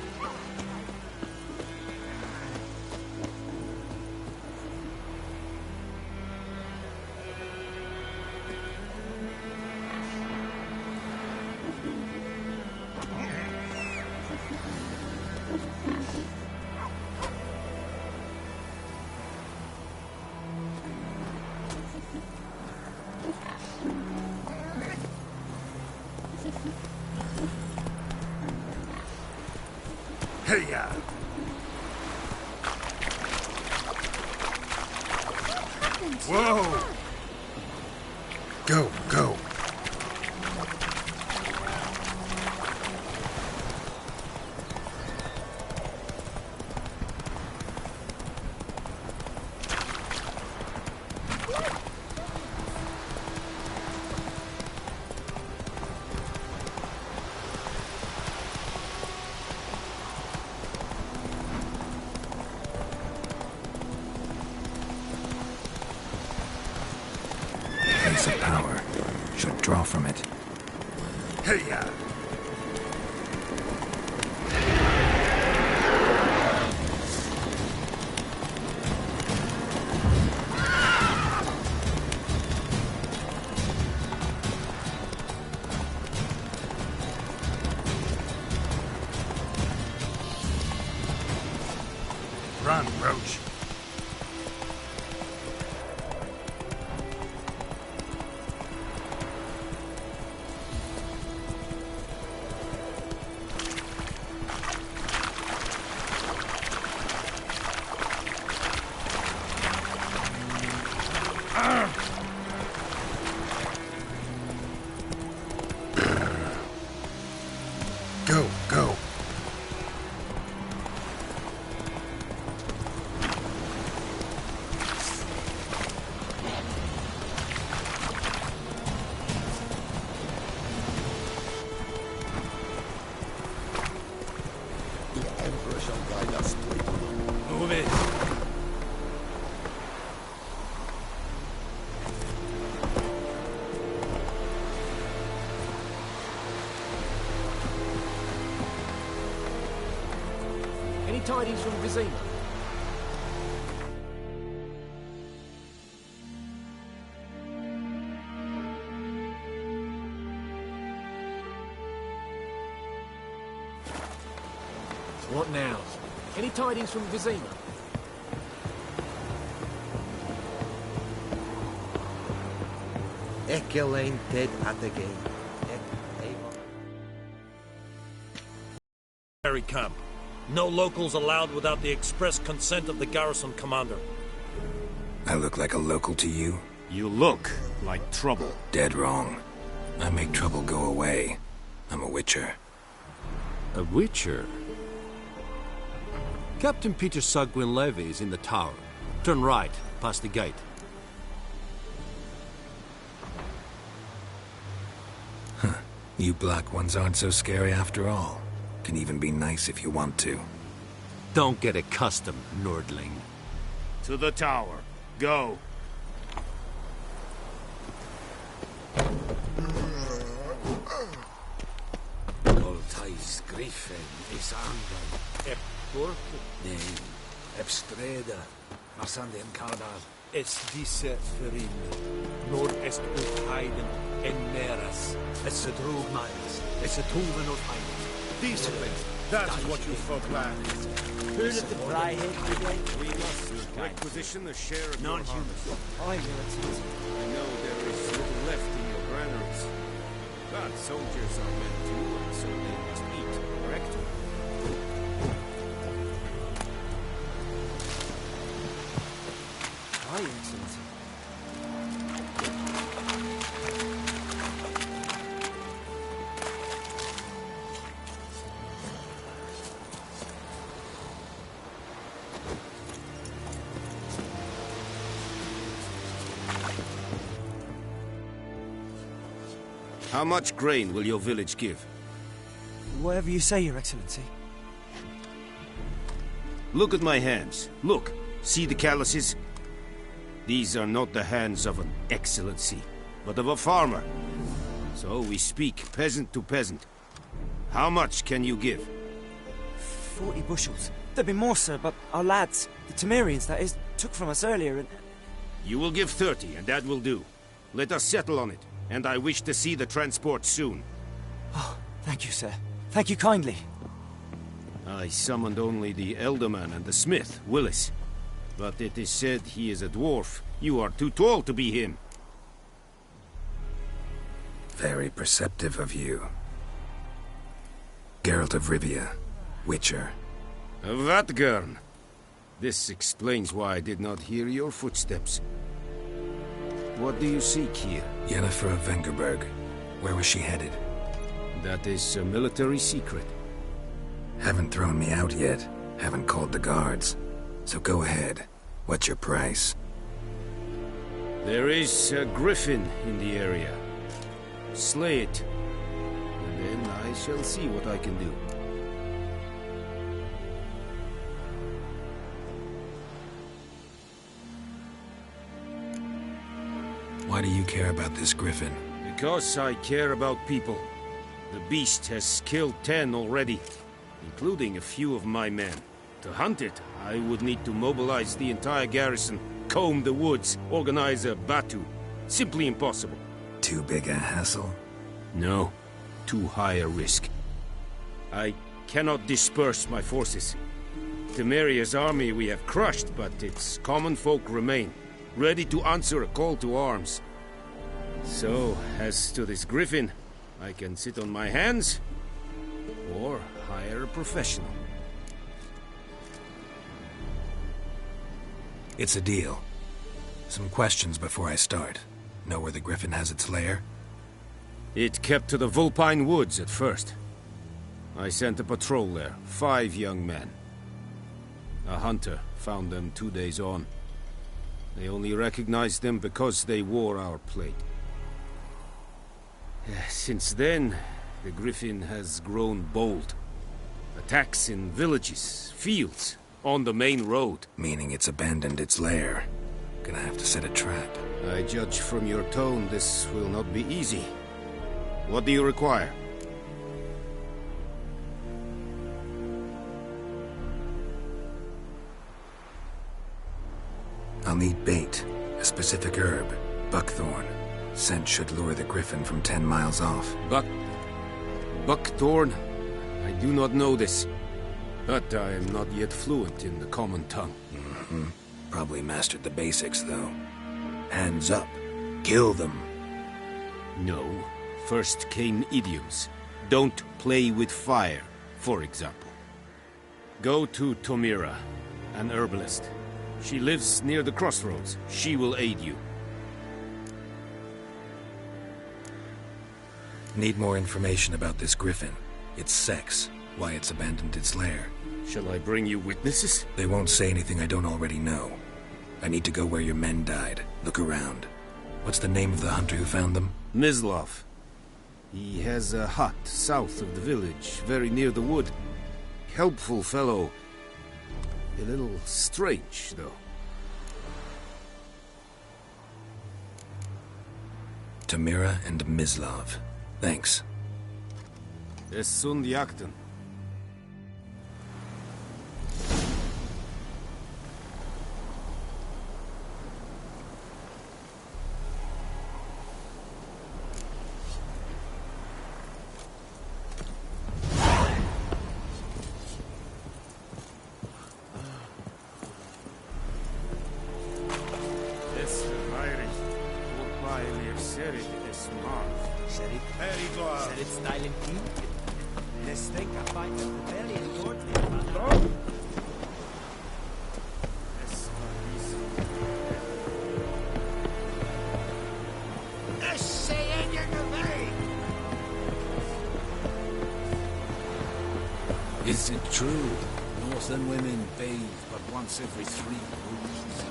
Hey, ya! Whoa! Go, go. Place of power. Should draw from it. Hey, ya! Run, Roach. Go, go. The Emperor shall guide us to it. Move it. Any tidings from Vizima? What now? Any tidings from Vizima? Ekelain dead at the game. Camp. No locals allowed without the express consent of the garrison commander. I look like a local to you? You look like trouble. Dead wrong. I make trouble go away. I'm a witcher. A witcher? Captain Peter Sagwin Levy is in the tower. Turn right, past the gate. Huh. You black ones aren't so scary after all. Can even be nice if you want to. Don't get accustomed, Nordling. To the tower. Go. Voltais Griffin is Andan. Ep Burke? Nee, Ep Streda. Marsandem Cardal. Es dice Ferin. Nord est ut Heiden en Neras. Es a drog miles. It's a Tuvan of Heiden. Discipline. That's what you folk lack. Heard of the Flyhead Brigade? We must requisition a share of your harvest. I hear it. I know there is little left in your granaries. But soldiers are men too, and so they must eat, correct? Aye, Excellency. How much grain will your village give? Whatever you say, Your Excellency. Look at my hands. Look. See the calluses? These are not the hands of an excellency, but of a farmer. So we speak peasant to peasant. How much can you give? 40 bushels. There'd be more, sir, but our lads, the Temerians, that is, took from us earlier and... You will give 30, and that will do. Let us settle on it, and I wish to see the transport soon. Oh, thank you, sir. Thank you kindly. I summoned only the Elderman and the smith, Willis. But it is said he is a dwarf. You are too tall to be him. Very perceptive of you. Geralt of Rivia, Witcher. Vatgern. This explains why I did not hear your footsteps. What do you seek here? Yennefer of Vengerberg. Where was she headed? That is a military secret. Haven't thrown me out yet. Haven't called the guards. So go ahead. What's your price? There is a griffin in the area. Slay it. And then I shall see what I can do. Why do you care about this griffin? Because I care about people. The beast has killed 10 already, including a few of my men. To hunt it, I would need to mobilize the entire garrison, comb the woods, organize a batu. Simply impossible. Too big a hassle? No. Too high a risk. I cannot disperse my forces. Temeria's army we have crushed, but its common folk remain, ready to answer a call to arms. So, as to this griffin, I can sit on my hands, or hire a professional. It's a deal. Some questions before I start. Know where the griffin has its lair? It kept to the Vulpine Woods at first. I sent a patrol there, 5 young men. A hunter found them 2 days on. They only recognized them because they wore our plate. Since then, the griffin has grown bold. Attacks in villages, fields, on the main road. Meaning it's abandoned its lair. Gonna have to set a trap. I judge from your tone this will not be easy. What do you require? I'll need bait, a specific herb, buckthorn. Scent should lure the griffin from 10 miles off. Buckthorn? I do not know this. But I am not yet fluent in the common tongue. Mm-hmm. Probably mastered the basics, though. Hands up. Kill them. No. First came idioms. Don't play with fire, for example. Go to Tomira, an herbalist. She lives near the crossroads. She will aid you. Need more information about this griffin. Its sex, why it's abandoned its lair. Shall I bring you witnesses? They won't say anything I don't already know. I need to go where your men died. Look around. What's the name of the hunter who found them? Mislav. He has a hut south of the village, very near the wood. Helpful fellow. A little strange, though. Tamira and Mislav. Thanks. Es sunt jakten. Is it true? Northern women bathe but once every 3 moons.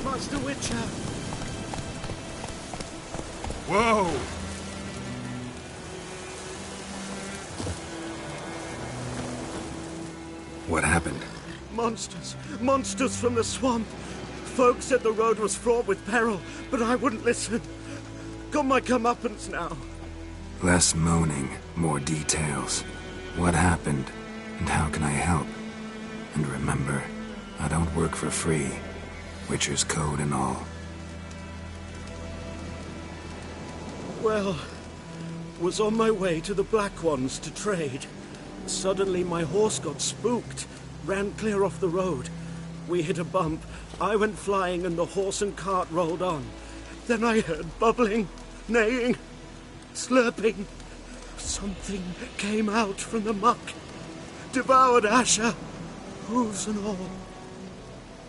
Master Witcher! Whoa! What happened? Monsters! Monsters from the swamp! Folk said the road was fraught with peril, but I wouldn't listen. Got my comeuppance now. Less moaning, more details. What happened, and how can I help? And remember, I don't work for free. Witcher's code and all. Well, was on my way to the Black Ones to trade. Suddenly my horse got spooked, ran clear off the road. We hit a bump, I went flying and the horse and cart rolled on. Then I heard bubbling, neighing, slurping. Something came out from the muck, devoured Asher, hooves and all.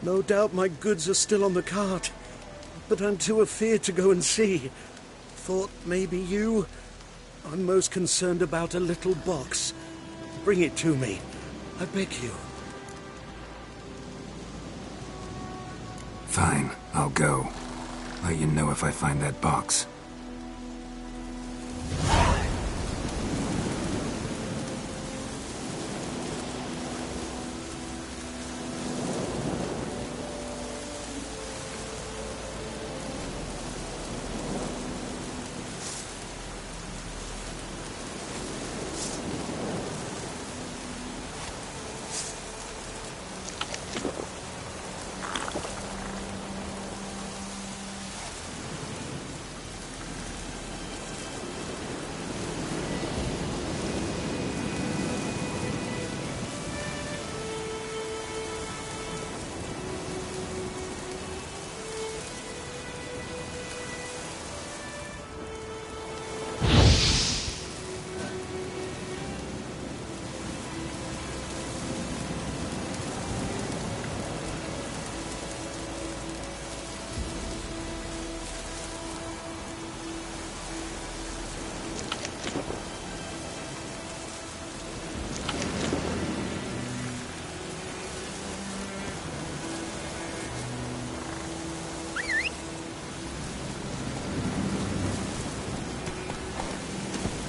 No doubt my goods are still on the cart, but I'm too afeard to go and see. Thought maybe you... I'm most concerned about a little box. Bring it to me, I beg you. Fine, I'll go. Let you know if I find that box.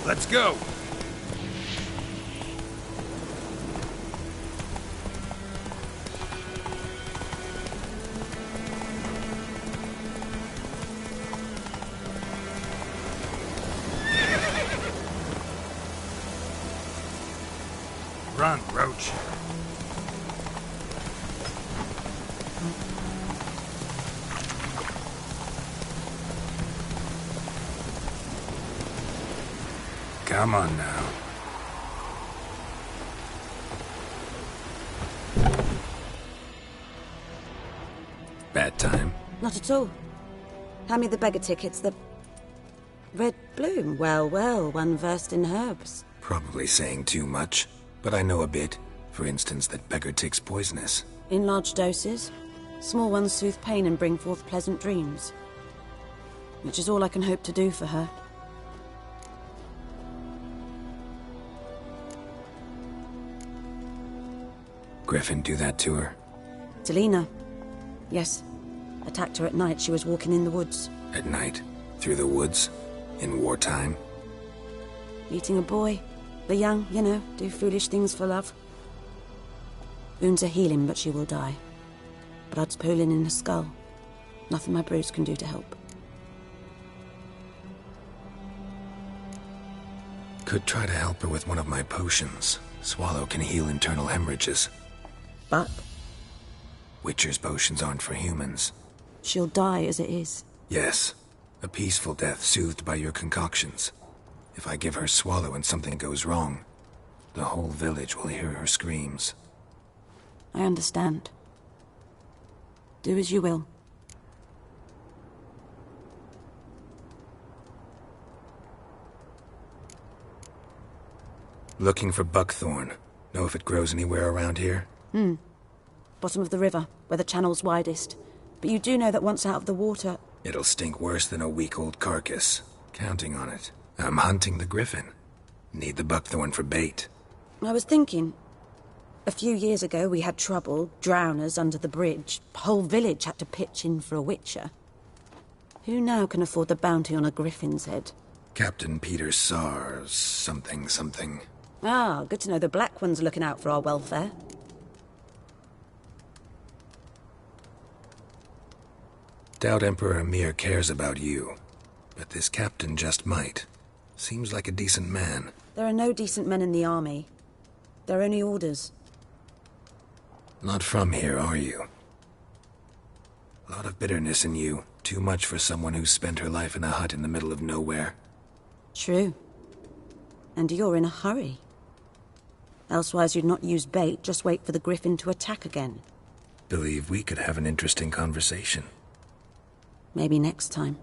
Let's go! Run, Roach. Come on now. Bad time? Not at all. Hand me the beggar tickets, the... Red bloom. Well, well, one versed in herbs. Probably saying too much, but I know a bit. For instance, that beggar tick's poisonous. In large doses. Small ones soothe pain and bring forth pleasant dreams. Which is all I can hope to do for her. Griffin do that to her? Delina. Yes. Attacked her at night. She was walking in the woods. At night? Through the woods? In wartime? Meeting a boy. The young, you know, do foolish things for love. Wounds are healing, but she will die. Blood's pooling in her skull. Nothing my brews can do to help. Could try to help her with one of my potions. Swallow can heal internal hemorrhages. But? Witcher's potions aren't for humans. She'll die as it is. Yes. A peaceful death soothed by your concoctions. If I give her Swallow and something goes wrong, the whole village will hear her screams. I understand. Do as you will. Looking for buckthorn. Know if it grows anywhere around here? Bottom of the river, where the channel's widest. But you do know that once out of the water... It'll stink worse than a week-old carcass. Counting on it. I'm hunting the griffin. Need the buckthorn for bait. I was thinking... A few years ago we had trouble, drowners under the bridge. Whole village had to pitch in for a witcher. Who now can afford the bounty on a griffin's head? Captain Peter Sars, something. Ah, good to know the Black One's looking out for our welfare. Doubt Emperor Emir cares about you. But this captain just might. Seems like a decent man. There are no decent men in the army. They're only orders. Not from here, are you? A lot of bitterness in you. Too much for someone who spent her life in a hut in the middle of nowhere. True. And you're in a hurry. Elsewise you'd not use bait, just wait for the griffin to attack again. Believe we could have an interesting conversation. Maybe next time.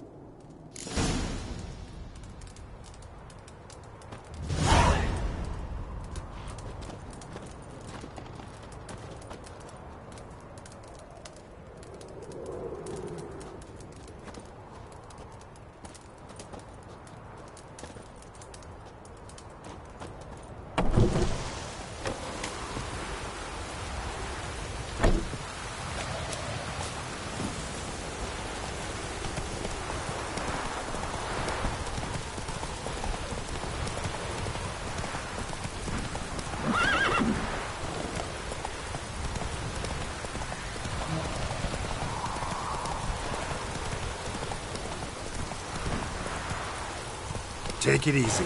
Take it easy.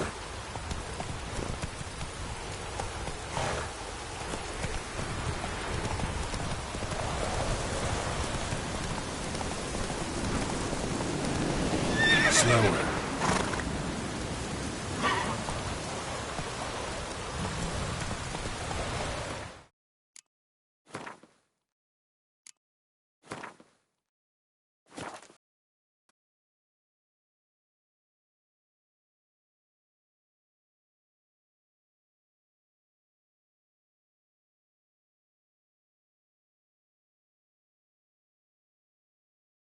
Slower.